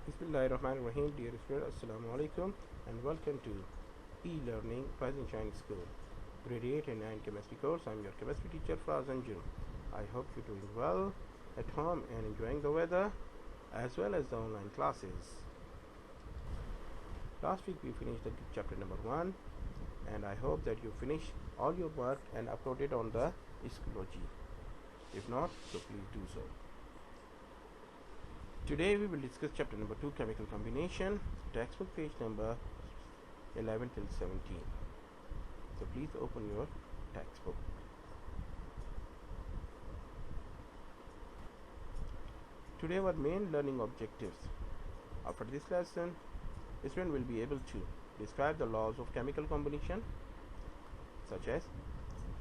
Bismillahirrahmanirrahim. Dear students, Assalamu alaikum and welcome to e-learning Rising Shine School, grade 8 and 9 chemistry course. I'm your chemistry teacher Fraz Anjum. I hope you're doing well at home and enjoying the weather as well as the online classes. Last week we finished the chapter number 1 and I hope that you finish all your work and upload it on the Schoology. If not, so please do so. Today we will discuss chapter number 2, chemical combination, textbook page number 11 till 17. So please open your textbook. Today our main learning objectives. After this lesson, student will be able to describe the laws of chemical combination such as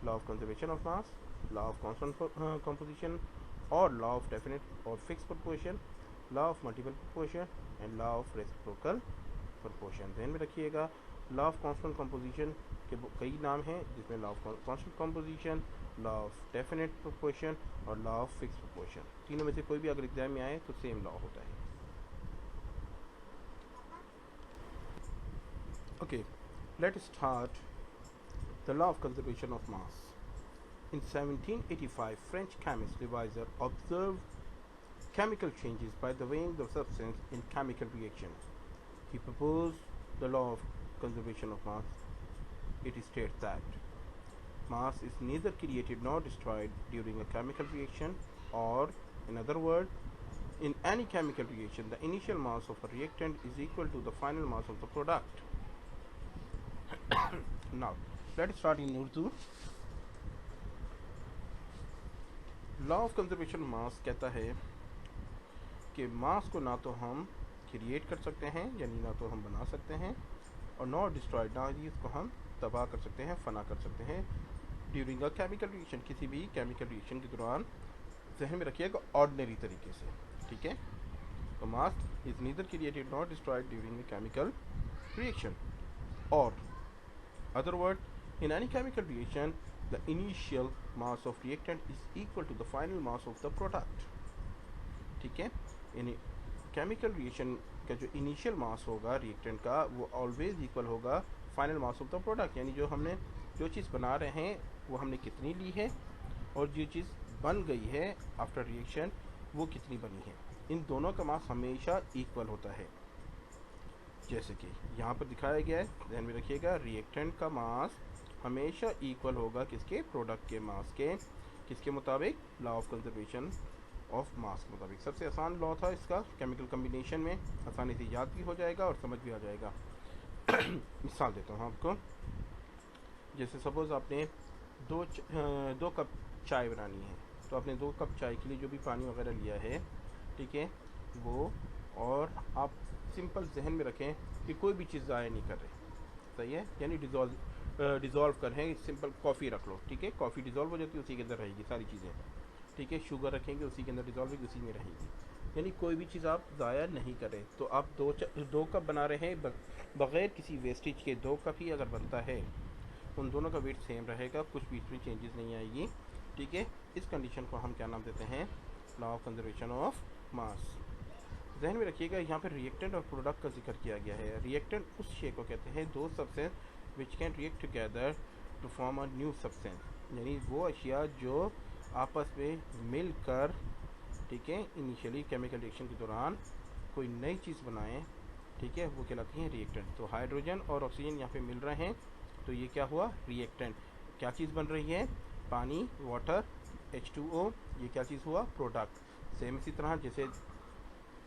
law of conservation of mass, law of constant composition or law of definite or fixed proportion, law of multiple proportion and law of reciprocal proportion. ध्यान में रखिएगा, law of constant composition के कई नाम हैं, जिसमें law of constant composition, law of definite proportion और law of fix proportion. तीनों में से कोई भी अगर एग्जाम में आए तो सेम लॉ होता है. Okay, let start the law of conservation of mass. In 1785, French chemist Lavoisier observed chemical changes by the weighing of substance in chemical reactions. He proposed the law of conservation of mass. It states that mass is neither created nor destroyed during a chemical reaction, or in other words, in any chemical reaction, the initial mass of a reactant is equal to the final mass of the product. Now, let's start in Urdu. Law of conservation of mass कहता है कि मास को ना तो हम create कर सकते हैं, यानी ना तो हम बना सकते हैं, और नॉट डिस्ट्रॉयड, ना ही इसको हम तबाह कर सकते हैं, फना कर सकते हैं ड्यूरिंग अ केमिकल रिएक्शन, किसी भी केमिकल रिएक्शन के दौरान. जहन में रखिएगा ऑर्डिनरी तरीके से, ठीक है. तो mass is neither created not destroyed during a chemical reaction, और other word in any chemical reaction the initial mass of reactant is equal to the final mass of the product. ठीक है, यानी chemical reaction का जो initial mass होगा reactant का, वो always equal होगा final mass of the product. यानी जो चीज़ बना रहे हैं वो हमने कितनी ली है, और जो चीज़ बन गई है आफ्टर रिएक्शन वो कितनी बनी है. इन दोनों का मास हमेशा इक्वल होता है, जैसे कि यहाँ पर दिखाया गया है. ध्यान में रखिएगा, रिएक्टेंट का मास हमेशा इक्वल होगा किसके, प्रोडक्ट के मास के. किसके मुताबिक, law of conservation of mass के मुताबिक. सबसे आसान लॉ था इसका, केमिकल कम्बिनेशन में आसानी से याद भी हो जाएगा और समझ भी आ जाएगा. मिसाल देता हूँ आपको. जैसे सपोज़ आपने दो कप चाय बनानी है, तो आपने 2 कप चाय के लिए जो भी पानी वगैरह लिया है, ठीक है, वो, और आप सिंपल जहन में रखें कि कोई भी चीज़ ज़ाया नहीं कर रहे. सही है, यानी डिज़ोल्व कर रहे हैं. सिंपल कॉफ़ी रख लो, ठीक है, कॉफ़ी डिज़ोल्व हो जाती है, उसी के अंदर रहेगी सारी चीज़ें, ठीक है. शुगर रखेंगे, उसी के अंदर डिज़ोल्व होगी, उसी में रहेगी. यानी कोई भी चीज़ आप ज़ाया नहीं करें. तो आप दो कप बना रहे हैं, बग़ैर किसी वेस्टेज के 2 कप ही अगर बनता है, उन दोनों का वेट सेम रहेगा, कुछ बीच में चेंजेस नहीं आएगी, ठीक है. इस कंडीशन को हम क्या नाम देते हैं, law of conservation of mass. ध्यान में रखिएगा, यहाँ पर रिएक्टेंट और प्रोडक्ट का जिक्र किया गया है. रिएक्टेंट उस शे को कहते हैं, 2 substance which can react together to form a new substance. यानी वो अशिया जो आपस में मिलकर, ठीक है, इनिशियली केमिकल रिएक्शन के दौरान कोई नई चीज़ बनाएं, ठीक है, वो कहलाती हैं रिएक्टेंट. तो हाइड्रोजन और ऑक्सीजन यहाँ पे मिल रहे हैं, तो ये क्या हुआ, रिएक्टेंट. क्या चीज़ बन रही है, पानी, वाटर, H2O. ये क्या चीज़ हुआ, प्रोडक्ट. सेम इसी तरह जैसे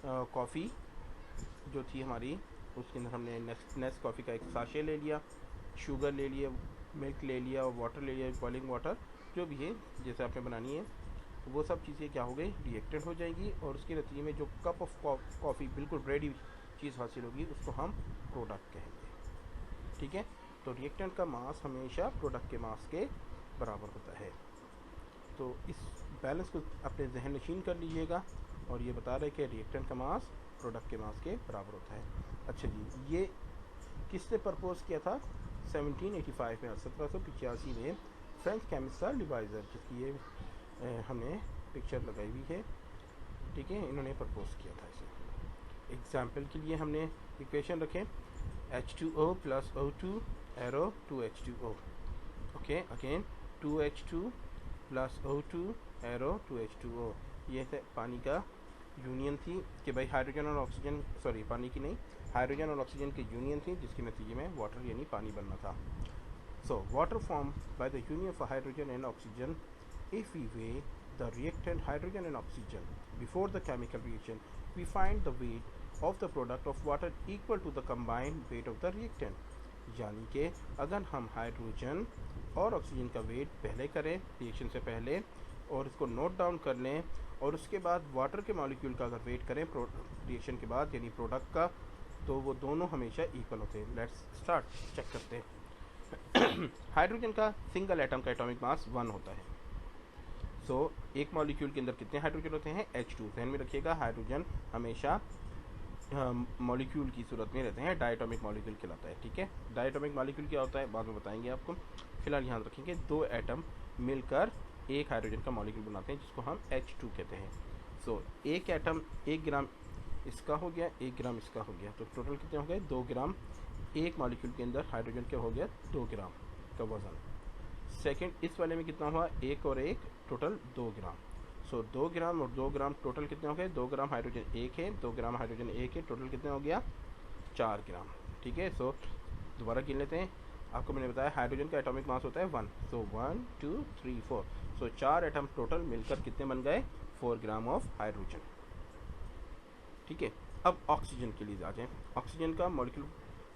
कॉफ़ी जो थी हमारी, उसके अंदर हमने नेस कॉफ़ी का एक साशे ले लिया, शुगर ले लिया, मिल्क ले लिया, वाटर ले लिया, बॉइलिंग वाटर, जो भी है जैसे आपने बनानी है, वो सब चीज़ें क्या हो गई, रिएक्टेंट हो जाएगी, और उसके नतीजे में जो कप ऑफ कॉफ़ी बिल्कुल रेडी चीज़ हासिल होगी, उसको हम प्रोडक्ट कहेंगे. ठीक है, तो रिएक्टेंट का मास हमेशा प्रोडक्ट के मास के बराबर होता है. तो इस बैलेंस को अपने जहन नशीन कर लीजिएगा, और ये बता रहे कि रिएक्टेंट का मास प्रोडक्ट के मास के बराबर होता है. अच्छा जी, ये किसने प्रपोज किया था, 1785 में, 1785 में फ्रेंच केमिस्ट था लिवाइजर, जिसकी ये हमने पिक्चर लगाई हुई है, ठीक है. इन्होंने प्रपोज किया था इसे. एग्जाम्पल के लिए हमने इक्वेशन रखें H2O plus O2 arrow 2H2O। Okay, again 2H2 plus O2 arrow 2H2O। ये है पानी का यूनियन थी कि भाई हाइड्रोजन और ऑक्सीजन, सॉरी पानी की नहीं, हाइड्रोजन और ऑक्सीजन की यूनियन थी जिसके नतीजे में वाटर यानी पानी बनना था। So water form by the union of hydrogen and oxygen if we weigh the reactant hydrogen and oxygen before the chemical reaction, we find the weight of the product of water equal to the combined weight of the reactant। यानी कि अगर हम hydrogen और oxygen का wait पहले करें reaction से पहले और इसको नोट डाउन कर लें और उसके बाद वाटर के मॉलिक्यूल का अगर वेट करें रिएक्शन के बाद यानी प्रोडक्ट का, तो वो दोनों हमेशा इक्वल होते हैं। लेट्स स्टार्ट, चेक करते हैं। हाइड्रोजन का सिंगल एटम का एटॉमिक मास 1 होता है। सो एक मॉलिक्यूल के अंदर कितने हाइड्रोजन होते हैं? H2। ध्यान में रखिएगा हाइड्रोजन हमेशा मॉलिक्यूल की सूरत में रहते हैं, डायटोमिक मॉलिक्यूल कहलाता है। ठीक है, डायटोमिक मॉलिक्यूल क्या होता है बाद में बताएंगे आपको। फिलहाल यहाँ रखेंगे 2 एटम मिलकर एक हाइड्रोजन का मॉलिक्यूल बनाते हैं जिसको हम H2 कहते हैं। सो एक एटम 1 ग्राम इसका हो गया, 1 ग्राम इसका हो गया, तो टोटल कितने हो गए? 2 ग्राम। एक मॉलिक्यूल के अंदर हाइड्रोजन क्या हो गया? 2 ग्राम का वजन। सेकंड इस वाले में कितना हुआ? 1 और 1 टोटल 2 ग्राम। सो 2 ग्राम और 2 ग्राम टोटल कितने हो गए? 2 ग्राम हाइड्रोजन 1 है, 2 ग्राम हाइड्रोजन 1 है, टोटल कितने हो गया? 4 ग्राम। ठीक है, सो दोबारा गिन लेते हैं। आपको मैंने बताया हाइड्रोजन का एटॉमिक मास होता है 1, सो 1 2 3 4, सो 4 एटम टोटल मिलकर कितने बन गए? 4 ग्राम ऑफ हाइड्रोजन। ठीक है, अब ऑक्सीजन के लिए आ जाए। ऑक्सीजन का मॉलिक्यूल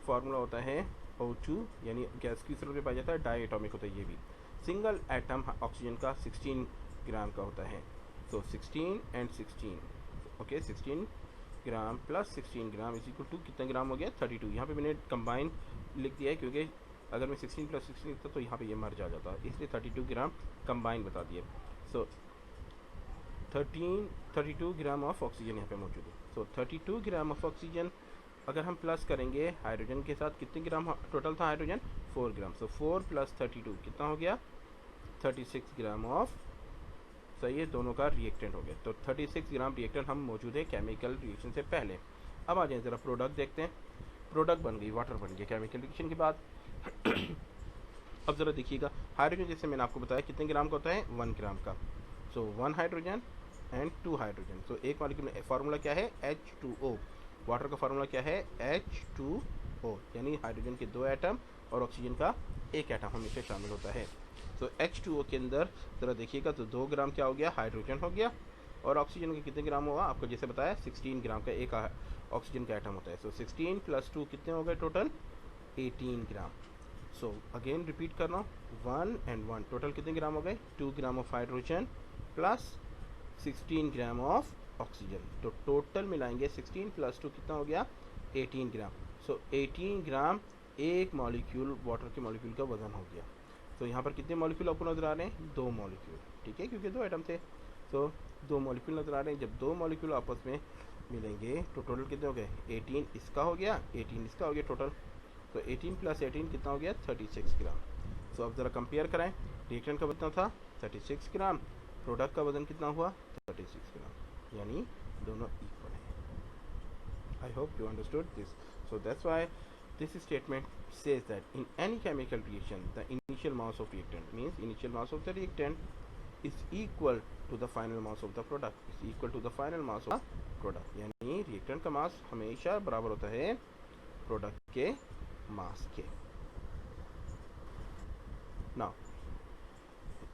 फार्मूला होता है O2, यानी गैस की सूरत में पाया जाता है, डाई एटॉमिक होता है ये भी। सिंगल एटम ऑक्सीजन का 16 ग्राम का होता है। तो 16 and 16, okay 16 gram plus 16 gram is equal to कितना ग्राम हो गया? 32। यहाँ पे मैंने कंबाइन लिख दिया है क्योंकि अगर मैं 16 प्लस 16 लिखता तो यहाँ पे ये मर जाता, इसलिए 32 ग्राम कंबाइन बता दिए। सो 32 ग्राम ऑफ ऑक्सीजन यहाँ पे मौजूद है। सो 32 ग्राम ऑफ ऑक्सीजन अगर हम प्लस करेंगे हाइड्रोजन के साथ, कितने ग्राम टोटल था हाइड्रोजन? 4 ग्राम। सो 4 प्लस 32 कितना हो गया? 36 ग्राम ऑफ, सही है, दोनों का रिएक्टेंट हो गया। तो 36 ग्राम रिएक्टेंट हम मौजूद है केमिकल रिएक्शन से पहले। अब आ जाए ज़रा प्रोडक्ट देखते हैं। प्रोडक्ट बन गई, वाटर बन गया केमिकल रिएक्शन के बाद। अब ज़रा देखिएगा हाइड्रोजन जैसे मैंने आपको बताया कितने ग्राम का होता है? 1 ग्राम का। सो 1 हाइड्रोजन एंड 2 हाइड्रोजन। सो एक मॉलिक्यूल में फार्मूला क्या है? H2O। वाटर का फार्मूला क्या है? H2O, यानी हाइड्रोजन के 2 एटम और ऑक्सीजन का 1 एटम हमेशा शामिल होता है। तो H2O के अंदर ज़रा देखिएगा तो 2 ग्राम क्या हो गया? हाइड्रोजन हो गया। और ऑक्सीजन के कितने ग्राम हुआ? आपको जैसे बताया 16 ग्राम का एक ऑक्सीजन का एटम होता है। सो 16 प्लस 2 कितने हो गए टोटल? 18 ग्राम। सो अगेन रिपीट कर रहा हूँ, 1 एंड 1 टोटल कितने ग्राम हो गए? 2 ग्राम of hydrogen plus 16 gram of oxygen. तो टोटल मिलाएंगे 16 प्लस 2 कितना हो गया? 18 ग्राम। सो 18 ग्राम एक मॉलिक्यूल वाटर के मॉलिक्यूल का वजन हो गया। तो यहाँ पर कितने मॉलिक्यूल आपको नजर आ रहे हैं? 2 मॉलिक्यूल। ठीक है, क्योंकि 2 एटम थे, तो 2 मॉलिक्यूल नजर आ रहे हैं। जब 2 मॉलिक्यूल आपस में मिलेंगे तो टोटल कितने हो गए? 18 इसका हो गया, 18 इसका हो गया टोटल। तो 18 प्लस 18 कितना हो गया? 36 ग्राम। सो अब ज़रा कंपेयर कराएं, रिएक्टेंट का कितना था? 36 ग्राम, प्रोडक्ट का वजन कितना हुआ? 36 ग्राम, यानी दोनों इक्वल हैं। I hope you understood this. So that's why this statement says that in any chemical reaction the initial mass of reactant means initial mass of the reactant is equal to the final mass of the product is equal to the final mass of the product, यानी reactant का मास हमेशा बराबर होता है product के मास के। Now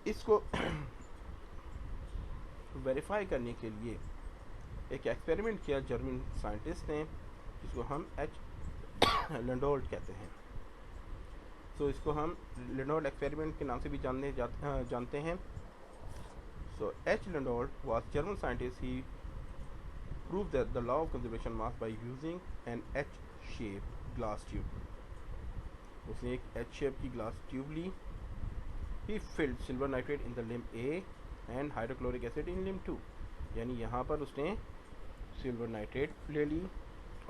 इसको verify करने के लिए एक एक्सपेरिमेंट किया जर्मन साइंटिस्ट ने, जिसको हम लेंडोल्ट कहते हैं। सो इसको हम लेंडोल्ट एक्सपेरिमेंट के नाम से भी जानते हैं। सो H. Lendolt was German scientist. He proved that the law of conservation mass by using an H-shaped glass tube. उसने एक H-shaped की ग्लास ट्यूब ली। He filled silver nitrate in the limb A and hydrochloric acid in limb 2, यानी यहाँ पर उसने silver nitrate ले ली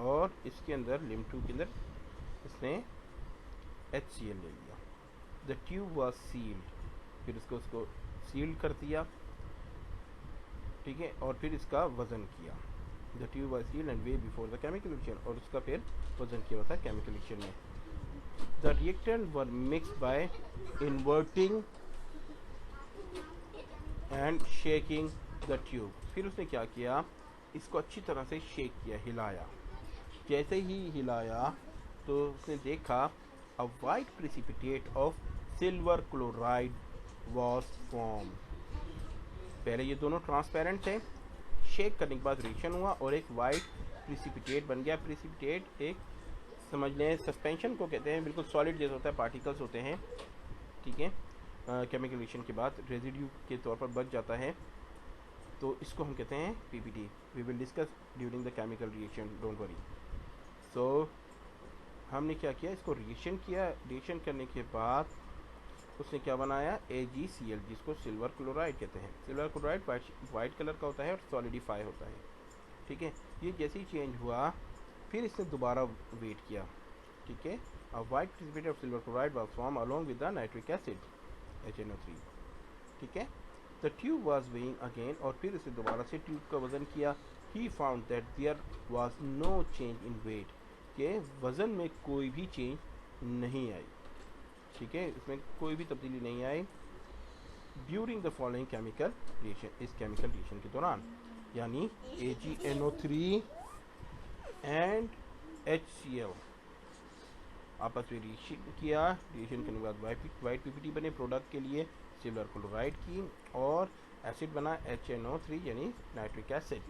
और इसके अंदर लिम्ब 2 के अंदर इसने HCl ले लिया। द ट्यूब वाज सील्ड, फिर उसको सील्ड कर दिया, ठीक है, और फिर इसका वज़न किया। The tube was sealed and weighed before the chemical reaction, और उसका फिर वजन किया हुआ था केमिकल रिएक्शन में. The reactant were mixed by inverting and shaking the tube. फिर उसने क्या किया, इसको अच्छी तरह से शेक किया, हिलाया. जैसे ही हिलाया तो उसने देखा अ white precipitate of silver chloride was form. पहले ये दोनों ट्रांसपेरेंट थे, शेक करने के बाद रिएक्शन हुआ और एक वाइट प्रेसिपिटेट बन गया. प्रेसिपिटेट एक समझ लें सस्पेंशन को कहते हैं, बिल्कुल सॉलिड जैसा होता है, पार्टिकल्स होते हैं. ठीक है, केमिकल रिएक्शन के बाद रेजिड्यू के तौर पर बच जाता है, तो इसको हम कहते हैं PPT. We will discuss during the chemical reaction, don't worry. So हमने क्या किया, इसको रिएक्शन किया. रिएक्शन करने के बाद उसने क्या बनाया, AgCl, जिसको सिल्वर क्लोराइड कहते हैं. सिल्वर क्लोराइड वाइट कलर का होता है और सॉलिडिफाई होता है. ठीक है, ये जैसे ही चेंज हुआ फिर इसने दोबारा वेट किया. ठीक है, a white precipitate of silver chloride was form along with the nitric acid HNO3. ठीक है, the tube was weighing again, और फिर इसे दोबारा से ट्यूब का वजन किया. He found that there was no change in weight, के वज़न में कोई भी चेंज नहीं आई. ठीक है, इसमें कोई भी तब्दीली नहीं आई. During the following chemical reaction, इस केमिकल रिएक्शन के दौरान, यानी AgNO3 एंड HCl आपस में रिएक्शन किया. रिएक्शन करने के बाद वाइट पीपीटी बने प्रोडक्ट के लिए सिल्वर क्लोराइड की, और एसिड बना HNO3 यानी नाइट्रिक एसिड.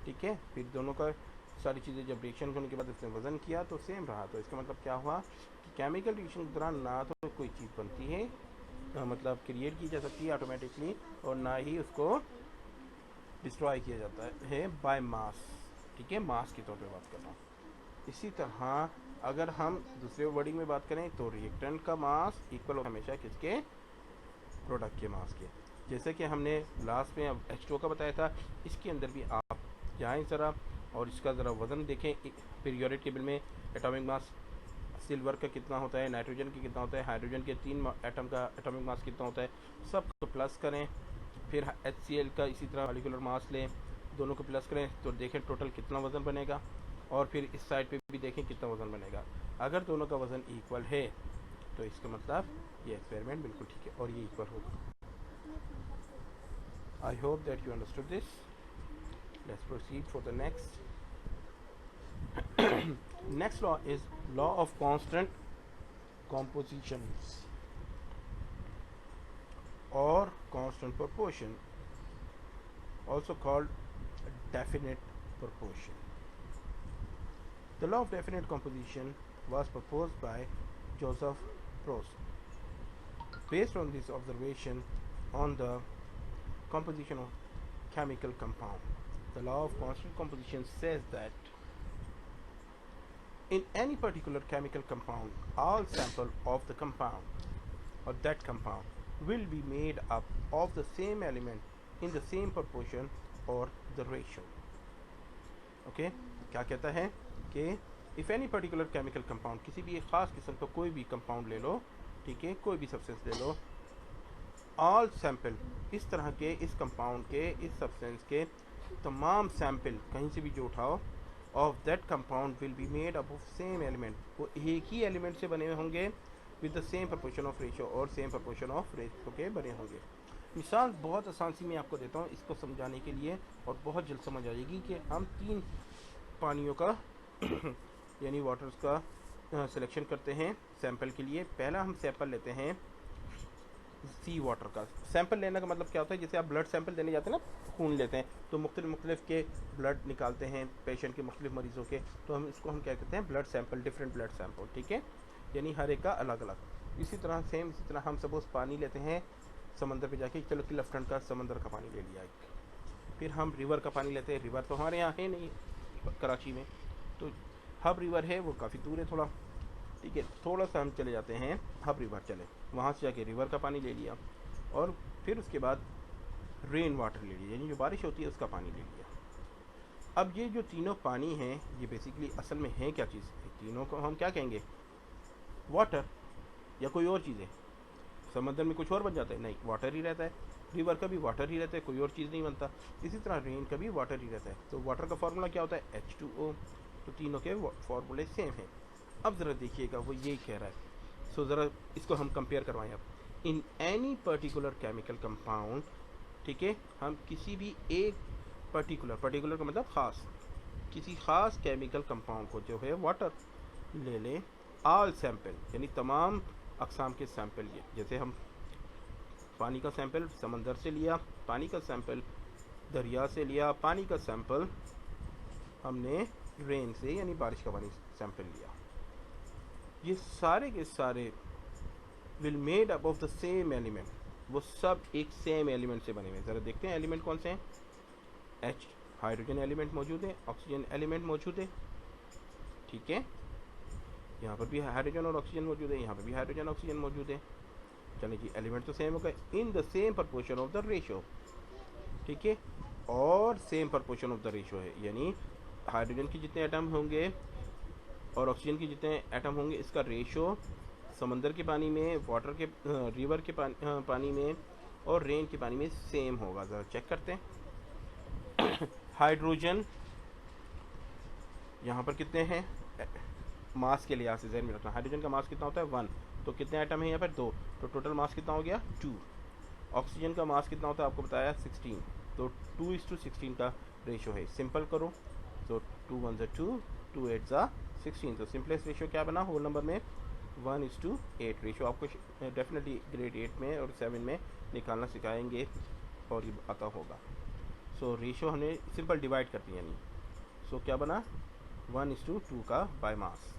ठीक है, फिर दोनों का सारी चीज़ें जब रिएक्शन होने के बाद इसने वज़न किया तो सेम रहा. तो इसका मतलब क्या हुआ कि केमिकल रिएक्शन के दौरान ना तो कोई चीज़ बनती है, मतलब क्रिएट की जा सकती है ऑटोमेटिकली, और ना ही उसको डिस्ट्रॉय किया जाता है बाय मास. ठीक है, मास के तौर पे बात कर रहा हूँ. इसी तरह अगर हम दूसरे वर्डिंग में बात करें तो रिएक्टेंट का मास इक्वल हो हमेशा किसके, प्रोडक्ट के मास के. जैसे कि हमने लास्ट में अब H2O का बताया था, इसके अंदर भी आप जाएँ ज़रा और इसका ज़रा वज़न देखें. पीरियोडिक टेबल में एटॉमिक मास सिल्वर का कितना होता है, नाइट्रोजन का कितना होता है, हाइड्रोजन के 3 एटम का एटॉमिक मास कितना होता है, सब को प्लस करें. फिर HCl का इसी तरह मॉलिक्यूलर मास लें, दोनों को प्लस करें तो देखें टोटल कितना वज़न बनेगा, और फिर इस साइड पे भी देखें कितना वज़न बनेगा. अगर दोनों का वज़न इक्वल है तो इसका मतलब ये एक्सपेरिमेंट बिल्कुल ठीक है और ये इक्वल होगा. I hope that you understood this. Let's proceed for the next. Next law is law of constant compositions or constant proportion, also called definite proportion. The law of definite composition was proposed by Joseph Proust. Based on this observation on the composition of chemical compound, the law of constant composition says that in any particular chemical compound, all sample of the compound or that compound will be made up of the same element in the same proportion or the ratio. Okay, क्या कहता है कि if any particular chemical compound, किसी भी एक ख़ास किस्म का कोई भी कंपाउंड ले लो, ठीक है, कोई भी सब्सटेंस ले लो, all sample, इस तरह के इस कंपाउंड के, इस सब्सटेंस के तमाम सैंपल कहीं से भी जो उठाओ, of that compound will be made up of same element, वो एक ही एलिमेंट से बने होंगे with the same proportion of ratio और same proportion of ratio के बने होंगे. मिसाल बहुत आसान सी मैं आपको देता हूँ इसको समझाने के लिए, और बहुत जल्द समझ आ जाएगी कि हम 3 पानियों का यानी वाटर्स का सिलेक्शन करते हैं सैंपल के लिए. पहला हम सैंपल लेते हैं सी वाटर का. सैंपल लेने का मतलब क्या होता है, जैसे आप ब्लड सैंपल देने जाते हैं ना, खून लेते हैं तो मुख्तलिफ के ब्लड निकालते हैं पेशेंट के, मुख्तलिफ मरीज़ों के, तो हम इसको हम क्या कहते हैं, blood sample, different blood sample. ठीक है, यानी हर एक का अलग अलग. इसी तरह हम सपोज पानी लेते हैं समंदर पे जाके, चलो कि लेफ्ट हैंड का समंदर का पानी ले लिया. फिर हम रिवर का पानी लेते हैं. रिवर तो हमारे यहाँ है नहीं कराची में, तो हब रिवर है वो काफ़ी दूर है थोड़ा. ठीक है, थोड़ा सा हम चले जाते हैं हब रिवर, चले वहाँ से जाके रिवर का पानी ले लिया, और फिर उसके बाद रेन वाटर ले लिया, यानी जो बारिश होती है उसका पानी ले लिया. अब ये जो तीनों पानी हैं ये बेसिकली असल में है क्या चीज़, तीनों को हम क्या कहेंगे, वाटर या कोई और चीज़ है. समंदर में कुछ और बन जाता है, नहीं वाटर ही रहता है. रिवर का भी वाटर ही रहता है, कोई और चीज़ नहीं बनता। इसी तरह रेन का भी वाटर ही रहता है। तो वाटर का फार्मूला क्या होता है? H2O। तो तीनों के फार्मूले सेम हैं। अब ज़रा देखिएगा, वो यही कह रहा है। सो ज़रा इसको हम कंपेयर करवाएं अब। In any particular chemical compound, ठीक है, हम किसी भी एक पर्टिकुलर का मतलब ख़ास, किसी ख़ास केमिकल कंपाउंड को जो है वाटर ले लें। ऑल सैंपल यानी तमाम अक़साम के सैंपल, ये जैसे हम पानी का सैंपल समंदर से लिया, पानी का सैंपल दरिया से लिया, पानी का सैंपल हमने रेन से यानी बारिश का पानी सैंपल लिया। ये सारे के सारे will made up of the same element, वो सब एक सेम एलिमेंट से बने हुए हैं। ज़रा देखते हैं एलिमेंट कौन से हैं। H हाइड्रोजन एलिमेंट मौजूद है, ऑक्सीजन एलिमेंट मौजूद है, ठीक है, यहाँ पर भी हाइड्रोजन और ऑक्सीजन मौजूद है, यहाँ पर भी हाइड्रोजन ऑक्सीजन मौजूद है। चलिए जी, एलिमेंट तो सेम हो गए in the same proportion of the ratio, ठीक है, और same proportion of the ratio है, यानी हाइड्रोजन के जितने एटम होंगे और ऑक्सीजन के जितने एटम होंगे, इसका रेशो समंदर के पानी में, वाटर के रिवर के पानी में और रेन के पानी में सेम होगा। ज़रा चेक करते हैं। हाइड्रोजन यहाँ पर कितने हैं? मास के लिहाज से जहन में रखना, हाइड्रोजन का मास कितना होता है? 1। तो कितने एटम हैं यहाँ पर? 2। तो टोटल मास कितना हो गया? 2। ऑक्सीजन का मास कितना होता है आपको बताया? 16। तो 2:16 का रेशो है। सिंपल करो, तो 2 1 2, 2 8 16। तो सिंपलेस्ट रेशो क्या बना होल नंबर में? 1:8 रेशो। आपको डेफिनेटली ग्रेड 8 में और 7 में निकालना सिखाएंगे और ये आता होगा। सो रेशो हमने सिंपल डिवाइड कर दिया, यानी सो क्या बना? 1:2 का बाय मास।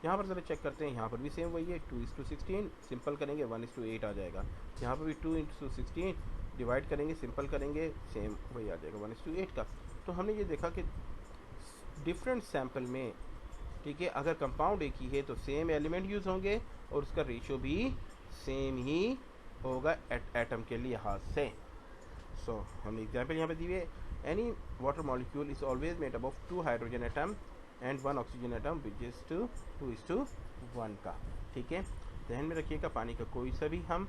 यहाँ पर ज़रा चेक करते हैं, यहाँ पर भी सेम वही है, 2:16। सिंपल करेंगे 1:8 आ जाएगा। यहाँ पर भी 2:16 डिवाइड करेंगे, सिंपल करेंगे, सेम वही आ जाएगा 1:8 का। तो हमने ये देखा कि डिफरेंट सैंपल में, ठीक है, अगर कंपाउंड एक ही है तो सेम एलिमेंट यूज़ होंगे और उसका रेशो भी सेम ही होगा एटम के लिहाज से। सो हमने एग्जाम्पल यहाँ पे दी है। Any water molecule is always made up of 2 hydrogen atom and 1 oxygen atom which is 2:1 का, ठीक है। ध्यान में रखिएगा, पानी का कोई सा भी हम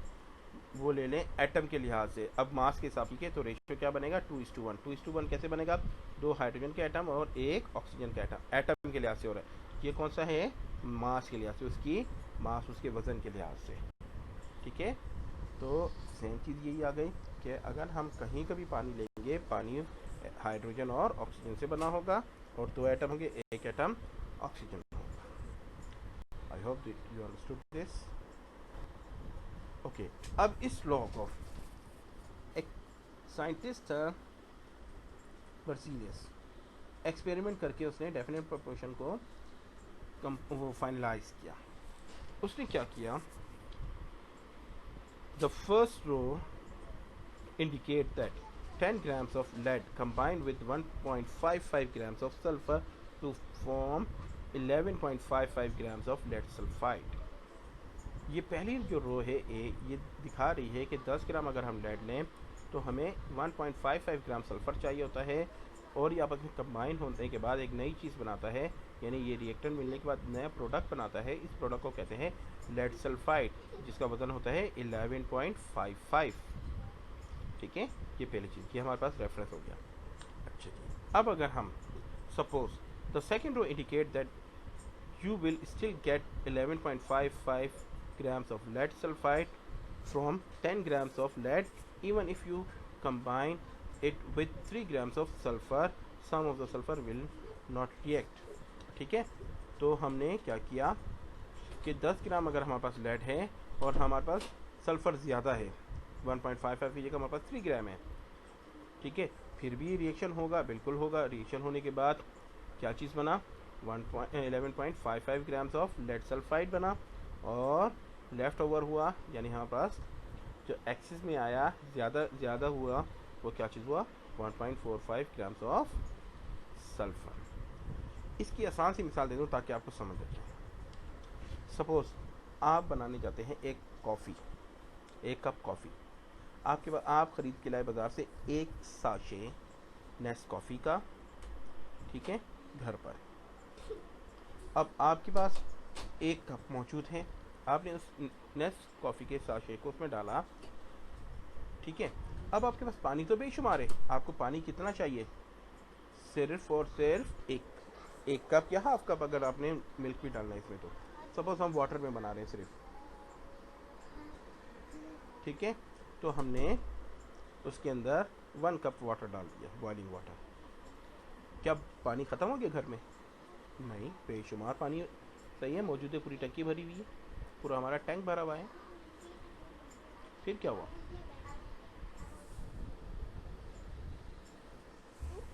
वो ले लें एटम के लिहाज से, अब मास के हिसाब से, तो रेशियो क्या बनेगा? 2:1। 2:1 कैसे बनेगा? 2 हाइड्रोजन के एटम और 1 ऑक्सीजन का एटम, एटम के लिहाज से हो रहा है। ये कौन सा है? मास के लिहाज से, उसकी मास उसके वज़न के लिहाज से, ठीक है। तो सेम चीज़ यही आ गई कि अगर हम कहीं का भी पानी लेंगे, पानी हाइड्रोजन और ऑक्सीजन से बना होगा और 2 एटम होंगे, 1 एटम ऑक्सीजन होगा। I hope you understood this. Okay, अब इस लॉ को एक साइंटिस्ट था बर्जीलियस, एक्सपेरिमेंट करके उसने डेफिनेट प्रोपोर्शन को वो फाइनलाइज किया। उसने क्या किया? The first row indicate that 10 grams of lead combined with 1.55 grams of sulfur to form 11.55 grams of lead sulfide। ये पहली जो रो है ए, ये दिखा रही है कि 10 ग्राम अगर हम लेड लें तो हमें 1.55 ग्राम सल्फ़र चाहिए होता है, और ये आपस में कंबाइन होने के बाद एक नई चीज़ बनाता है, यानी ये रिएक्टर मिलने के बाद नया प्रोडक्ट बनाता है। इस प्रोडक्ट को कहते हैं लेड सल्फाइड, जिसका वज़न होता है 11.55, ठीक है। ये पहली चीज़, ये हमारे पास रेफरेंस हो गया। अच्छा जी, अब अगर हम suppose the second row indicate that you will still get 11.55 grams of lead sulfide from 10 grams of lead even if you combine it with 3 grams of sulfur, some of the sulfur will not react, ठीक है। तो हमने क्या किया कि 10 ग्राम अगर हमारे पास lead है और हमारे पास सल्फ़र ज़्यादा है, 1.55 की जगह हमारे पास 3 ग्राम है, ठीक है, फिर भी रिएक्शन होगा, बिल्कुल होगा। रिएक्शन होने के बाद क्या चीज़ बना? 11.55 ग्राम्स ऑफ लेड सल्फाइड बना, और लेफ़्ट ओवर हुआ, यानी हमारे पास जो एक्सिस में आया ज़्यादा हुआ, वो क्या चीज़ हुआ? 1.45 ग्राम्स ऑफ सल्फ़र। इसकी आसान सी मिसाल दे दूँ ताकि आपको समझ आ जाए। सपोज़ आप बनाने जाते हैं एक कप कॉफ़ी, आपके पास आप ख़रीद के लाए बाज़ार से एक साशे नेस्कॉफ़ी का, ठीक है, घर पर। अब आपके पास एक कप मौजूद है, आपने उस नेस्कॉफ़ी के साशे को उसमें डाला, ठीक है। अब आपके पास पानी तो बेशुमार है, आपको पानी कितना चाहिए? सिर्फ और सिर्फ एक कप या हाफ कप, अगर आपने मिल्क भी डालना है इसमें। तो सपोज हम वाटर में बना रहे हैं सिर्फ, ठीक है, तो हमने उसके अंदर 1 कप वाटर डाल दिया, बॉइलिंग वाटर। क्या पानी ख़त्म हो गया घर में? नहीं, बेशुमार पानी सही है, मौजूद है, पूरी टंकी भरी हुई है, पूरा हमारा टैंक भरा हुआ है। फिर क्या हुआ?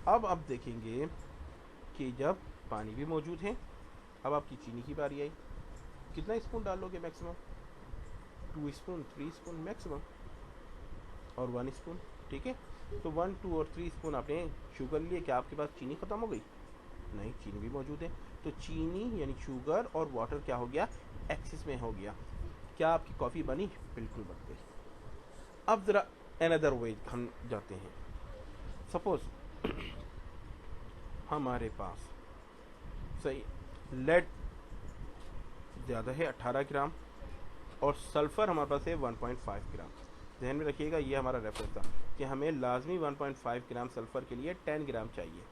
अब आप देखेंगे कि जब पानी भी मौजूद है, अब आपकी चीनी की बारी आई। कितना स्पून डालोगे मैक्सिमम? 2 स्पून, 3 स्पून मैक्सिमम, और 1 स्पून, ठीक है। तो 1, 2 और 3 स्पून आपने शुगर लिए। क्या आपके पास चीनी ख़त्म हो गई? नहीं, चीनी भी मौजूद है। तो चीनी यानी शुगर और वाटर क्या हो गया? एक्सिस में हो गया। क्या आपकी कॉफ़ी बनी? बिल्कुल बन गई। अब ज़रा अनदर वे हम जाते हैं। सपोज हमारे पास सही लेड ज़्यादा है 18 ग्राम, और सल्फ़र हमारे पास है 1.5 ग्राम। ध्यान में रखिएगा, ये हमारा रेफरेंस था कि हमें लाजमी 1.5 ग्राम सल्फ़र के लिए 10 ग्राम चाहिए।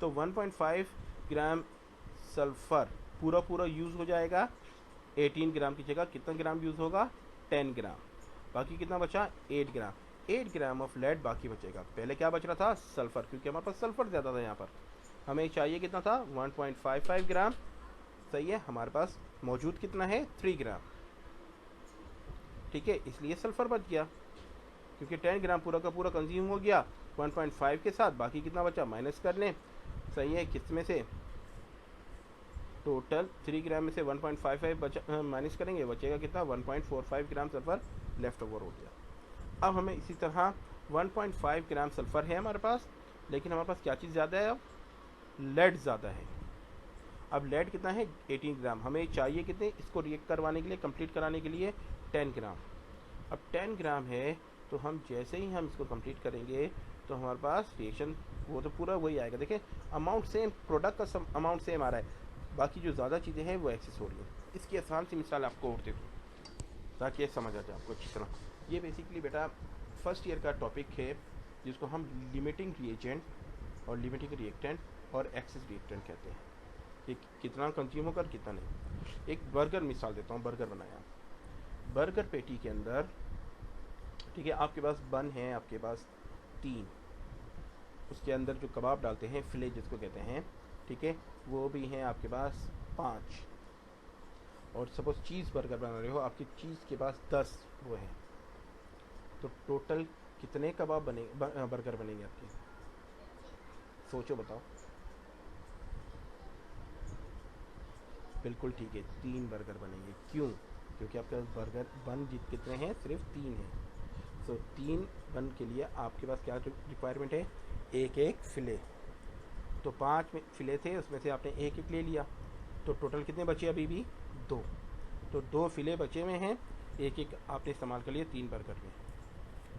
तो 1.5 ग्राम सल्फ़र पूरा यूज़ हो जाएगा। 18 ग्राम की जगह कितना ग्राम यूज़ होगा? 10 ग्राम। बाकी कितना बचा? 8 ग्राम। 8 ग्राम ऑफ लेड बाकी बचेगा। पहले क्या बच रहा था? सल्फ़र, क्योंकि हमारे पास सल्फ़र ज़्यादा था। यहाँ पर हमें चाहिए कितना था? 1.55 ग्राम। सही है, हमारे पास मौजूद कितना है? 3 ग्राम, ठीक है, इसलिए सल्फ़र बच गया, क्योंकि 10 ग्राम पूरा का पूरा कंज्यूम हो गया 1.5 के साथ। बाकी कितना बचा? माइनस कर लें। सही है, किस में से? टोटल 3 ग्राम में से 1.55 बचा, माइनस करेंगे, बचेगा कितना? 1.45 ग्राम सल्फ़र लेफ़्ट ओवर हो गया। अब हमें इसी तरह 1.5 ग्राम सल्फ़र है हमारे पास, लेकिन हमारे पास क्या चीज़ ज़्यादा है? अब लेड ज़्यादा है। अब लेड कितना है? 18 ग्राम। हमें चाहिए कितने इसको रिएक्ट करवाने के लिए, कंप्लीट कराने के लिए? 10 ग्राम। अब 10 ग्राम है, तो हम जैसे ही हम इसको कंप्लीट करेंगे तो हमारे पास रिएक्शन वो तो पूरा वही आएगा। देखिए, अमाउंट सेम, प्रोडक्ट का अमाउंट सेम आ रहा है, बाकी जो ज़्यादा चीज़ें हैं वो एक्सेस हो रही हैं। इसकी आसान सी मिसाल आपको और दे दूँ ताकि ये समझ आ जाए आपको अच्छी तरह। ये बेसिकली बेटा फर्स्ट ईयर का टॉपिक है, जिसको हम लिमिटिंग रिएजेंट और लिमिटिंग रिएक्टेंट और एक्सेस रिएक्टेंट कहते हैं, कि कितना कंज्यूम होगा और कितना नहीं। एक बर्गर मिसाल देता हूँ। बर्गर बनाया, बर्गर पेटी के अंदर, ठीक है, आपके पास बन है, आपके पास 3, उसके अंदर जो कबाब डालते हैं, फिले जिसको कहते हैं, ठीक है, वो भी हैं आपके पास 5, और सपोज चीज़ बर्गर बना रहे हो, आपकी चीज़ के पास 10 वो हैं, तो टोटल कितने कबाब बर्गर बनेंगे आपके? सोचो, बताओ। बिल्कुल ठीक है, 3 बर्गर बनेंगे। क्यों? क्योंकि आपके पास बर्गर बन कितने हैं? सिर्फ 3 हैं। तो 3 बन के लिए आपके पास क्या रिक्वायरमेंट है? एक फिले। तो 5 में फिले थे, उसमें से आपने एक ले लिया, तो टोटल कितने बचे अभी भी? 2। तो 2 फिले बचे हुए हैं, एक आपने इस्तेमाल कर लिया 3 बर्गर में।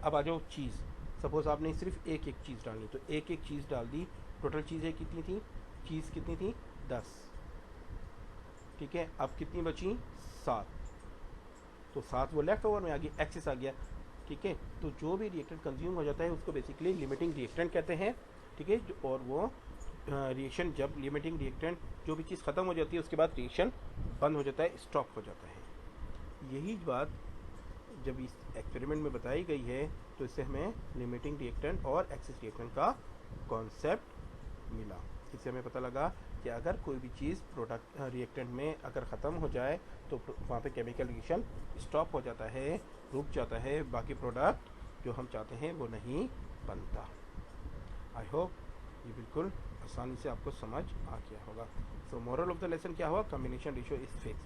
अब आ जाओ चीज़। सपोज़ आपने सिर्फ एक चीज़ डालनी, तो एक चीज़ डाल दी। टोटल चीज़ें कितनी थी? चीज़ कितनी थी? 10, ठीक है। अब कितनी बची? 7। तो 7 वो लेफ्ट ओवर में आ गई, एक्सेस आ गया, ठीक है। तो जो भी रिएक्टेंट कंज्यूम हो जाता है उसको बेसिकली लिमिटिंग रिएक्टेंट कहते हैं, ठीक है। और वो रिएक्शन, जब लिमिटिंग रिएक्टेंट जो भी चीज़ ख़त्म हो जाती है उसके बाद रिएक्शन बंद हो जाता है, स्टॉप हो जाता है। यही बात जब इस एक्सपेरिमेंट में बताई गई है, तो इससे हमें लिमिटिंग रिएक्टेंट और एक्सेस रिएक्टेंट का कॉन्सेप्ट मिला। इससे हमें पता लगा कि अगर कोई भी चीज़ प्रोडक्ट रिएक्टेंट में अगर ख़त्म हो जाए तो वहाँ पे केमिकल रिएक्शन स्टॉप हो जाता है, रुक जाता है, बाकी प्रोडक्ट जो हम चाहते हैं वो नहीं बनता। आई होप ये बिल्कुल आसानी से आपको समझ आ गया होगा। सो मोरल ऑफ द लेसन क्या हुआ? कम्बिनेशन रेशियो इज़ फिक्स्ड,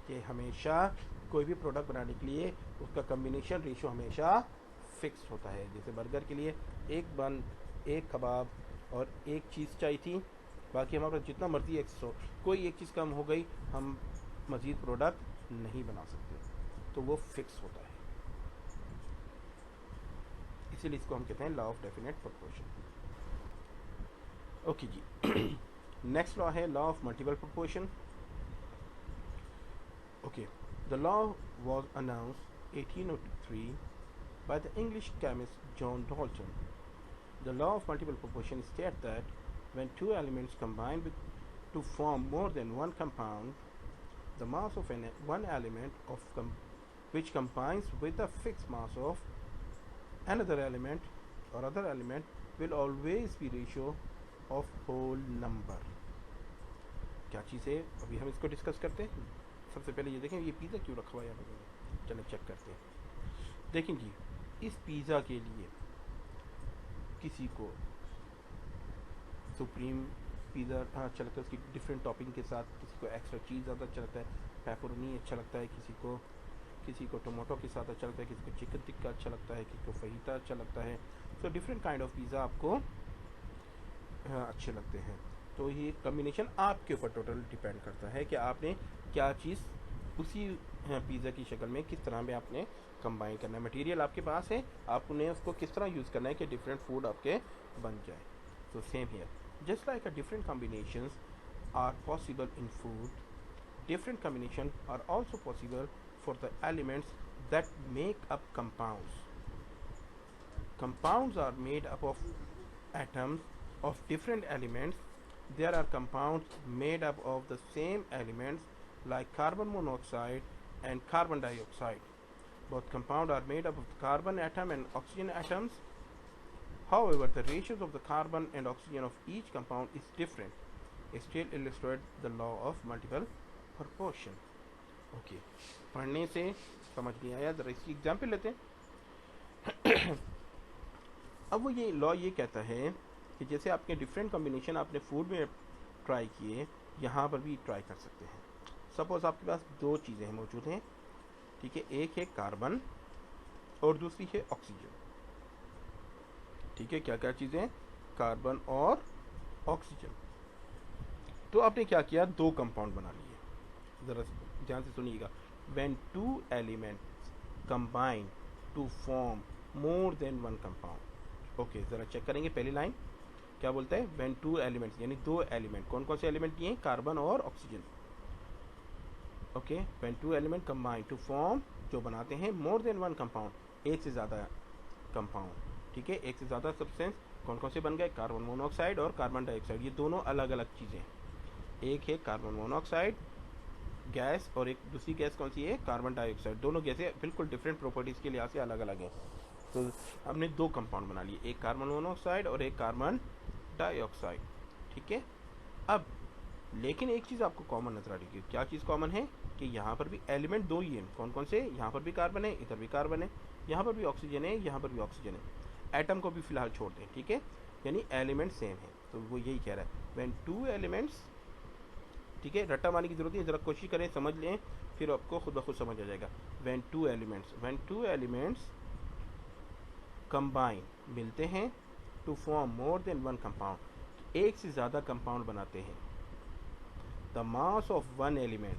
कि हमेशा कोई भी प्रोडक्ट बनाने के लिए उसका कम्बिनेशन रेशियो हमेशा फिक्स्ड होता है। जैसे बर्गर के लिए एक बन, एक कबाब और एक चीज़ चाहिए थी, बाकी हमारे पास जितना मर्जी एक्सेस हो, कोई एक चीज़ कम हो गई, हम मज़ीद प्रोडक्ट नहीं बना सकते, तो वो फिक्स होता है। इसीलिए इसको हम कहते हैं law of definite proportion. Okay जी। नेक्स्ट लॉ है law of multiple proportion. Okay, the law was announced 1803 by the English chemist John Dalton. The law of multiple proportion states that when two elements combine to form more than one compound, the mass of one element which combines with the fixed mass of another element or other element will always be ratio of whole number. क्या चीज़ है, अभी हम इसको discuss करते हैं. सबसे पहले ये देखें ये पिज़्ज़ा क्यों रखा हुआ है यहाँ पर. चलो चेक करते हैं. देखें जी, इस पिज़्ज़ा के लिए किसी को सुप्रीम पिज़्ज़ा अच्छा लगता है, उसकी डिफरेंट टॉपिंग के साथ. किसी को एक्स्ट्रा चीज़ ज़्यादा अच्छा लगता है, पेपरोनी अच्छा लगता है, किसी को टोमेटो के साथ अच्छा लगता है, किसी को चिकन टिक्का अच्छा लगता है, किसी को फहीता अच्छा लगता है. So different kind of pizza आपको अच्छे लगते हैं. तो ये कम्बिनेशन आपके ऊपर टोटल डिपेंड करता है कि आपने क्या चीज़ उसी पिज़्ज़ा की शक्ल में किस तरह में आपने कंबाइन करना है. मटेरियल आपके पास है, आपने उसको किस तरह यूज़ करना है कि डिफरेंट फूड आपके बन जाए. So same here, just like a different combinations are possible in food, different combinations are also possible for the elements that make up compounds. Compounds are made up of atoms of different elements. There are compounds made up of the same elements like carbon monoxide and carbon dioxide. Both compounds are made up of the carbon atom and oxygen atoms. However, the ratios of the carbon and oxygen of each compound is different. It still illustrates the law of multiple proportion. Okay, पढ़ने से समझ नहीं आया, जरा इसकी example लेते हैं. अब वो ये लॉ ये कहता है कि जैसे आपके डिफरेंट कॉम्बिनेशन आपने फूड में ट्राई किए, यहाँ पर भी ट्राई कर सकते हैं. सपोज आपके पास दो चीज़ें मौजूद हैं, ठीक है. एक है कार्बन और दूसरी है ऑक्सीजन. ठीक है, क्या क्या चीज़ें, कार्बन और ऑक्सीजन. तो आपने क्या किया, दो कंपाउंड बना लिए. ज़रा ध्यान से सुनिएगा. When two elements combine to form more than one compound. Okay, ज़रा चेक करेंगे. पहली लाइन क्या बोलता है, व्हेन टू एलिमेंट्स यानी दो एलिमेंट. कौन कौन से एलिमेंट किए हैं, कार्बन और oxygen. Okay, when two element combine to form, जो बनाते हैं मोर देन वन कंपाउंड, एक से ज़्यादा कंपाउंड. ठीक है, एक से ज़्यादा सब्सटेंस. कौन कौन से बन गए, कार्बन मोनोऑक्साइड और कार्बन डाइऑक्साइड. ये दोनों अलग अलग चीज़ें. एक है कार्बन मोनोऑक्साइड गैस और एक दूसरी गैस कौन सी है, कार्बन डाइऑक्साइड. दोनों गैसें बिल्कुल डिफरेंट प्रॉपर्टीज़ के लिहाज से अलग अलग हैं. तो हमने दो कंपाउंड बना लिए, एक कार्बन मोनोऑक्साइड और एक कार्बन डाइऑक्साइड. ठीक है. अब लेकिन एक चीज़ आपको कॉमन नजर आ रही है. क्या चीज़ कॉमन है कि यहाँ पर भी एलिमेंट दो ही हैं. कौन कौन से, यहाँ पर भी कार्बन है, इधर भी कार्बन है, यहाँ पर भी ऑक्सीजन है, यहाँ पर भी ऑक्सीजन है. एटम को भी फिलहाल छोड़ दें. ठीक है, यानी एलिमेंट सेम है. तो वो यही कह रहा है, व्हेन टू एलिमेंट्स. ठीक है, रट्टा मारने की जरूरत नहीं, जरा कोशिश करें, समझ लें, फिर आपको खुद ब खुद समझ आ जाएगा. व्हेन टू एलिमेंट्स कंबाइन, मिलते हैं, to form more than one compound, एक से ज़्यादा कंपाउंड बनाते हैं. The mass of one element,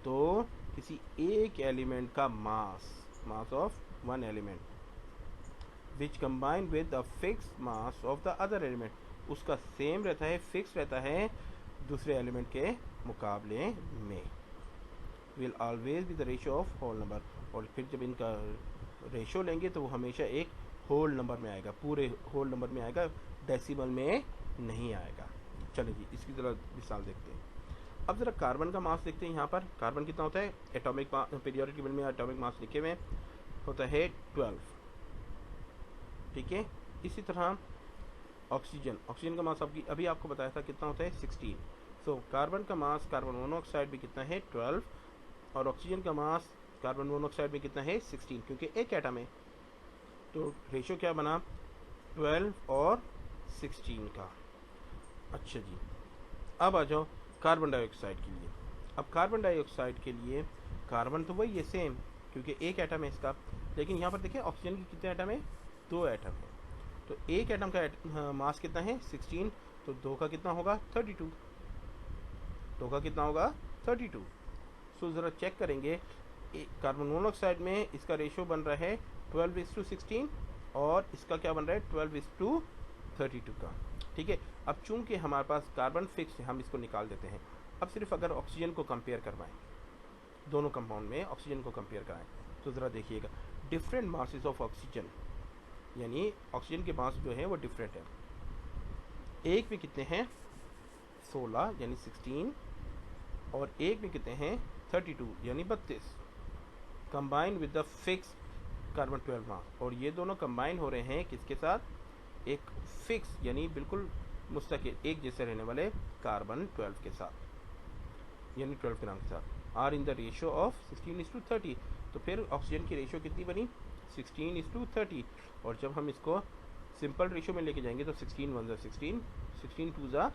तो किसी एक एलिमेंट का mass of one element which combine with the fix mass of the other element, उसका सेम रहता है, फिक्स रहता है दूसरे एलिमेंट के मुकाबले में. Will always be the ratio of whole number. और फिर जब इनका रेशियो लेंगे तो वो हमेशा एक होल नंबर में आएगा, पूरे होल नंबर में आएगा, डेसिमल में नहीं आएगा. चलिए जी, इसकी ज़रा मिसाल देखते हैं. अब ज़रा कार्बन का मास देखते हैं. यहाँ पर कार्बन कितना होता है, एटॉमिक पीरियोडिक टेबल में एटॉमिक मास लिखे हुए होता है 12. ठीक है, इसी तरह ऑक्सीजन का मास अभी आपको बताया था कितना होता है, 16. सो कार्बन का मास, कार्बन मोनोऑक्साइड में कितना है, 12. और ऑक्सीजन का मास कार्बन मोनोऑक्साइड में कितना है, 16, क्योंकि एक एटम है. तो रेशियो क्या बना, 12 और 16 का. अच्छा जी, अब आ जाओ कार्बन डाइऑक्साइड के लिए. अब कार्बन डाइऑक्साइड के लिए कार्बन तो वही है सेम, क्योंकि एक एटम है इसका. लेकिन यहाँ पर देखिए ऑक्सीजन की कितने एटम है, दो एटम है. तो एक एटम का मास कितना है, 16. तो दो का कितना होगा, 32. दो का कितना होगा, 32. सो ज़रा चेक करेंगे, कार्बन मोनोऑक्साइड में इसका रेशियो बन रहा है 12:16 और इसका क्या बन रहा है, 12:32 का. ठीक है. अब चूंकि हमारे पास कार्बन फिक्स है, हम इसको निकाल देते हैं. अब सिर्फ अगर ऑक्सीजन को कंपेयर करवाएं, दोनों कंपाउंड में ऑक्सीजन को कंपेयर कराएं, तो ज़रा देखिएगा डिफरेंट मासेस ऑफ ऑक्सीजन, यानी ऑक्सीजन के मास जो है वो डिफरेंट है। एक में कितने हैं 16 यानी 16, और एक में कितने हैं 32 यानी 32, combine with the fix carbon 12 मास। और ये दोनों कंबाइन हो रहे हैं किसके साथ, एक फिक्स यानी बिल्कुल मुस्तकिल एक जैसे रहने वाले कार्बन 12 के साथ, यानी 12 ग्राम के साथ, are in the ratio of 16:30। तो फिर ऑक्सीजन की रेशियो कितनी बनी 16:30। और जब हम इसको सिंपल रेशियो में लेके जाएंगे तो 16 1 ज़ा 16, 16 2 ज़ा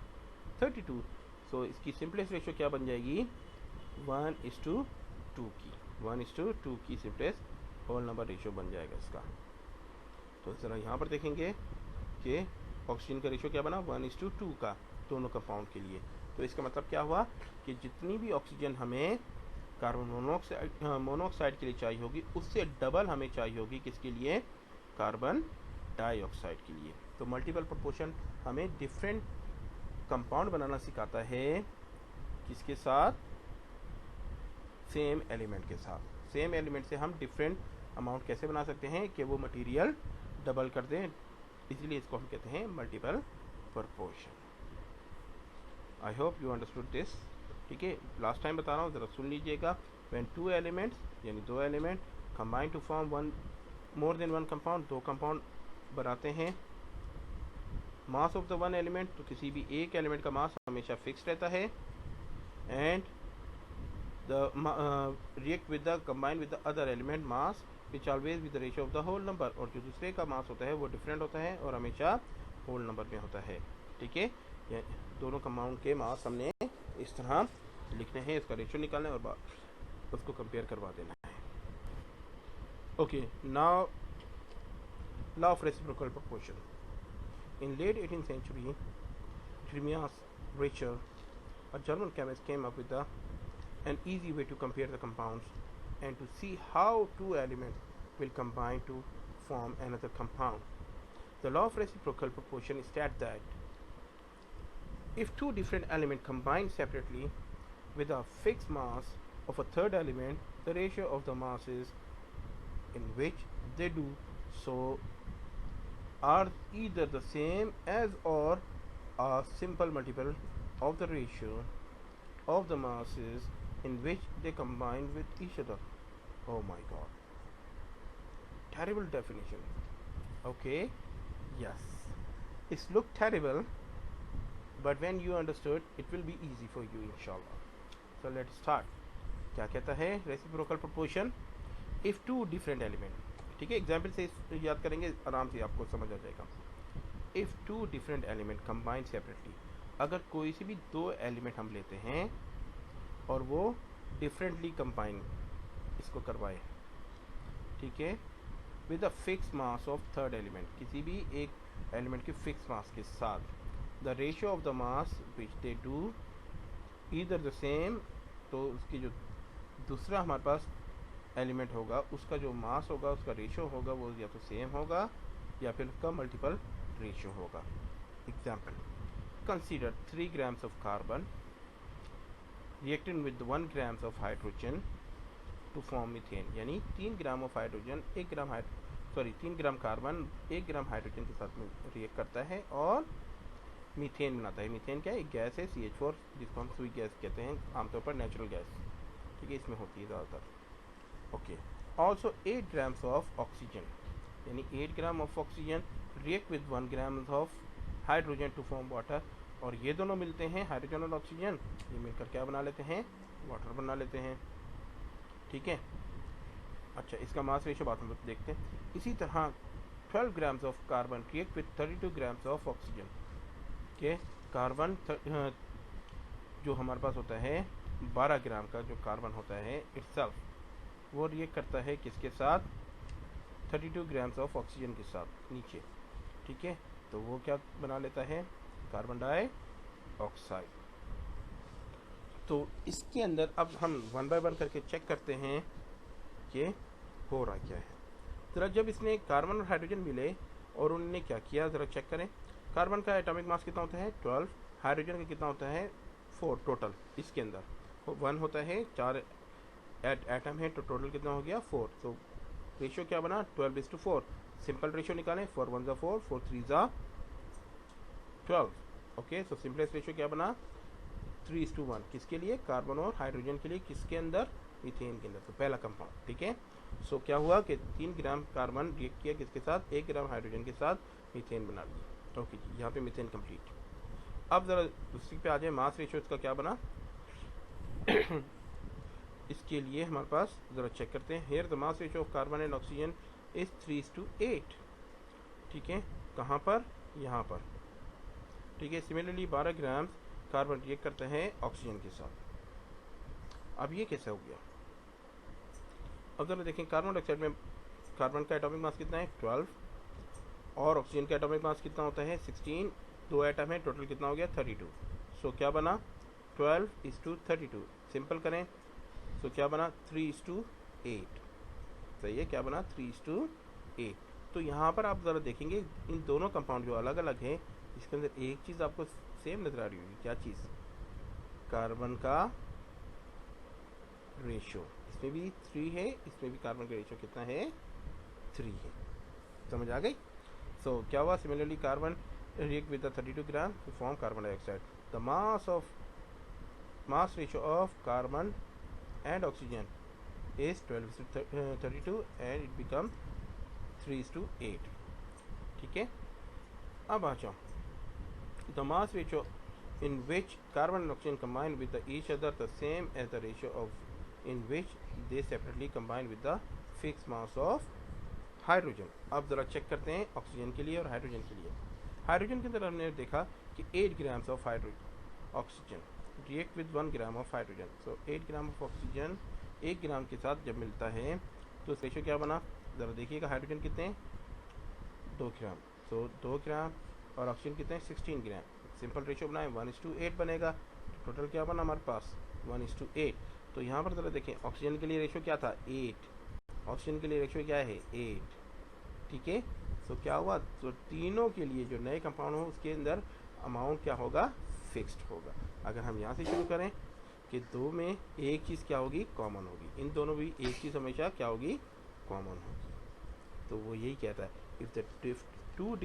32। सो इसकी सिंपलेस्ट रेशियो क्या बन जाएगी 1:2 की, 1:2 की सिंपलेस्ट होल नंबर रेशियो बन जाएगा इसका। तो ज़रा यहाँ पर देखेंगे कि ऑक्सीजन का रेशियो क्या बना 1:2 का दोनों कंपाउंड के लिए। तो इसका मतलब क्या हुआ कि जितनी भी ऑक्सीजन हमें कार्बन मोनोऑक्साइड के लिए चाहिए होगी उससे डबल हमें चाहिए होगी किसके लिए, कार्बन डाइऑक्साइड के लिए। तो मल्टीपल प्रोपोर्शन हमें डिफरेंट कंपाउंड बनाना सिखाता है किसके साथ, सेम एलिमेंट के साथ। सेम एलिमेंट से हम डिफरेंट अमाउंट कैसे बना सकते हैं कि वो मटेरियल डबल कर दें, इसलिए इसको हम कहते हैं multiple proportion. I hope you understood this. ठीक है, लास्ट टाइम बता रहा हूँ, ज़रा सुन लीजिएगा। व्हेन टू एलिमेंट्स यानी दो element combine to form one more than one compound, दो कंपाउंड बनाते हैं, mass of the one element, तो किसी भी एक एलिमेंट का मास हमेशा फिक्स रहता है, and the react with the combine with the other element mass which always with the ratio of the whole number. और जो दूसरे का मास होता है वो डिफरेंट होता है और हमेशा होल नंबर में होता है। ठीक है, दोनों कंपाउंड के मास हमने इस तरह लिखने हैं, इसका रेशियो निकालना है और उसको कंपेयर करवा देना है। Okay, now law of reciprocal proportion. In late 18th century, Jeremias Richter, a German chemist, came up with an easy way to compare the compounds and to see how two elements will combine to form another compound. The law of reciprocal proportion states that if two different elements combine separately with a fixed mass of a third element, the ratio of the masses in which they do so are either the same as or a simple multiple of the ratio of the masses in which they combine with each other. Oh my god, terrible definition. Okay, yes, it's look terrible, but when you understood it will be easy for you inshallah. So let's start. क्या कहता है reciprocal proportion, if two different element. ठीक है, example से याद करेंगे, आराम से आपको समझ आ जाएगा। If two different element combine separately, अगर कोई सी भी दो एलिमेंट हम लेते हैं और वो डिफरेंटली कंबाइन इसको करवाए, ठीक है, with a fix mass of third element, किसी भी एक एलिमेंट के फिक्स मास के साथ, the ratio of the mass which they do either the same, तो उसकी जो दूसरा हमारे पास एलिमेंट होगा उसका जो मास होगा उसका रेशियो होगा वो या तो सेम होगा या फिर उसका मल्टीपल रेशियो होगा। Example, consider 3 grams of carbon reacting with 1 grams of hydrogen to form methane, यानी 3 gram of hydrogen 3 gram carbon 1 gram hydrogen के साथ में रिएक्ट करता है और मीथेन बनाता है। मीथेन क्या है, एक गैस है CH4 जिसको हम सुई गैस कहते हैं, आमतौर पर नेचुरल गैस, ठीक है, इसमें होती है ज़्यादातर। Okay, also 8 grams of oxygen, यानी 8 gram of oxygen react with 1 grams of hydrogen to form water, और ये दोनों मिलते हैं हाइड्रोजन और ऑक्सीजन, ये मिलकर क्या बना लेते हैं, वाटर बना लेते हैं। ठीक है, अच्छा, इसका मास रेशियो बाद में देखते हैं। इसी तरह 12 grams of carbon react with 32 grams of oxygen, के कार्बन जो हमारे पास होता है 12 ग्राम का जो कार्बन होता है इट्सल्फ, वो रिएक्ट करता है किसके साथ, 32 grams ऑफ ऑक्सीजन के साथ नीचे। ठीक है, तो वो क्या बना लेता है, कार्बन डाइऑक्साइड। तो इसके अंदर अब हम 1 by 1 करके चेक करते हैं कि हो रहा क्या है। ज़रा जब इसने कार्बन और हाइड्रोजन मिले और उन्होंने क्या किया, ज़रा चेक करें। कार्बन का एटॉमिक मास कितना होता है 12, हाइड्रोजन का कितना होता है 4 टोटल, इसके अंदर 1 होता है, 4 एटम है, तो टोटल कितना हो गया 4। तो रेशियो क्या बना 12:4। सिंपल रेशियो निकालें, 4 1 4, 4 3 12। ओके, सो सिंपलेस्ट रेशियो क्या बना 3:1। किसके लिए, कार्बन और हाइड्रोजन के लिए, किसके अंदर, मीथेन के अंदर। तो पहला कंपाउंड, ठीक है। सो क्या हुआ कि 3 ग्राम कार्बन रिएक्ट किया किसके साथ, 1 ग्राम हाइड्रोजन के साथ, मीथेन बना लिया। ओके जी, यहाँ पे मीथेन कंप्लीट। अब जरा दूसरी पे आ जाए, मास रेशियो इसका क्या बना इसके लिए हमारे पास ज़रा चेक करते हैं। Here the mass ratio of carbon and oxygen is 3:8। ठीक है, कहाँ पर, यहाँ पर। ठीक है, सिमिलरली 12 ग्राम कार्बन रिएक्ट करते हैं ऑक्सीजन के साथ। अब ये कैसे हो गया, अब जरा देखें, कार्बन डाइऑक्साइड में कार्बन का एटॉमिक मास कितना है 12, और ऑक्सीजन का एटॉमिक मास कितना होता है 16। दो एटम है, टोटल कितना हो गया 32। सो क्या बना 12:32। सिंपल करें, सो क्या बना 3:8। सही है, क्या बना 3:8। तो यहाँ पर आप ज़रा देखेंगे इन दोनों कंपाउंड जो अलग अलग हैं, इसके अंदर एक चीज़ आपको सेम नजर आ रही होगी। क्या चीज़, कार्बन का रेशियो। इसमें भी 3 है, इसमें भी कार्बन का रेशियो कितना है 3 है। समझ आ गई। सो क्या हुआ, similarly carbon react with the 32 gram to form carbon dioxide. The mass ratio of carbon and oxygen is 12:32 and it become 3:8. ठीक है, अब आ जाओ, the mass ratio in which carbon and oxygen combine with each other the same as the ratio of in which they separately combine with the fixed mass of hydrogen. अब ज़रा check करते हैं oxygen के लिए और hydrogen के लिए। Hydrogen के अंदर हमने देखा कि 8 grams of oxygen react with 1 gram of hydrogen. So 8 gram of oxygen 1 ग्राम के साथ जब मिलता है तो रेशियो क्या बना, ज़रा देखिएगा, हाइड्रोजन कितने हैं 2 ग्राम। सो 2 ग्राम और ऑक्सीजन कितने हैं 16 ग्राम। सिंपल रेशियो बनाए 1:8 बनेगा। तो टोटल क्या बना हमारे पास 1:8। तो यहाँ पर ज़रा देखें, ऑक्सीजन के लिए रेशियो क्या था 8, ऑक्सीजन के लिए रेशियो क्या है 8। ठीक है, तो क्या हुआ, तो तीनों के लिए जो नए कंपाउंड हो उसके अंदर अमाउंट क्या होगा फिक्स्ड होगा। अगर हम यहाँ से शुरू करें कि दो में एक चीज़ क्या होगी कॉमन होगी, इन दोनों भी एक चीज़ हमेशा क्या होगी कॉमन होगी। तो वो यही कहता है, if the two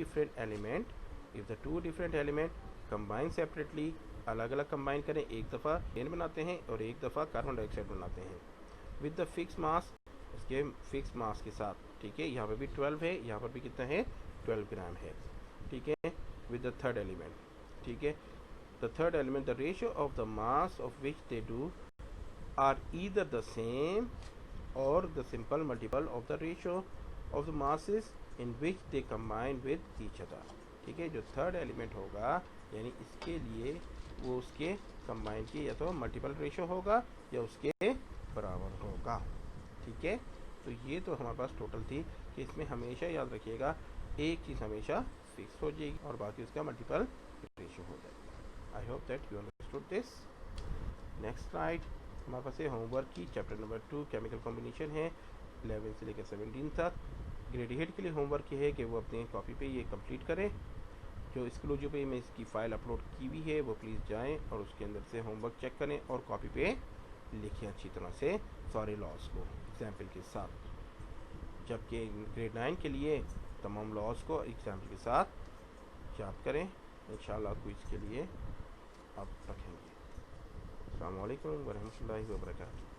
different element combine separately, अलग अलग कंबाइन करें, एक दफ़ा एन बनाते हैं और एक दफ़ा कार्बन डाइऑक्साइड बनाते हैं विद द फिक्स मास, उसके फिक्स मास के साथ। ठीक है, यहाँ पर भी 12 है, यहाँ पर भी कितना है 12 ग्राम है। ठीक है, विद द थर्ड एलिमेंट। ठीक है, the third element the ratio of the mass of which they do are either the same or the simple multiple of the ratio of the masses in which they combine with each other. ठीक है, जो third element होगा यानी इसके लिए वो उसके combine की या तो मल्टीपल रेशियो होगा या उसके बराबर होगा। ठीक है, तो ये तो हमारे पास टोटल थी कि इसमें हमेशा याद रखिएगा एक चीज़ हमेशा फिक्स हो जाएगी और बाकी उसका मल्टीपल रेशियो हो जाएगा। I hope that you understood this. Next slide हमारे पास है होमवर्क की, चैप्टर नंबर 2 केमिकल कॉम्बिनेशन है 11 से लेकर 17 तक। ग्रेड 8 के लिए होमवर्क ये है कि वो अपने कॉपी पे ये कंप्लीट करें। जो एक्सक्लूसिव पे मैं इसकी फ़ाइल अपलोड की हुई है वो प्लीज़ जाएँ और उसके अंदर से होमवर्क चेक करें और कॉपी पे लिखें अच्छी तरह से सारे लॉस को एग्जाम्पल के साथ। जबकि ग्रेड 9 के लिए तमाम लॉस को एग्जाम्पल के साथ याद करें। इंशाल्लाह क्विज़ के लिए आप रखेंगे। अस्सलाम वालेकुम वरहमतुल्लाहि वबरकातुहू।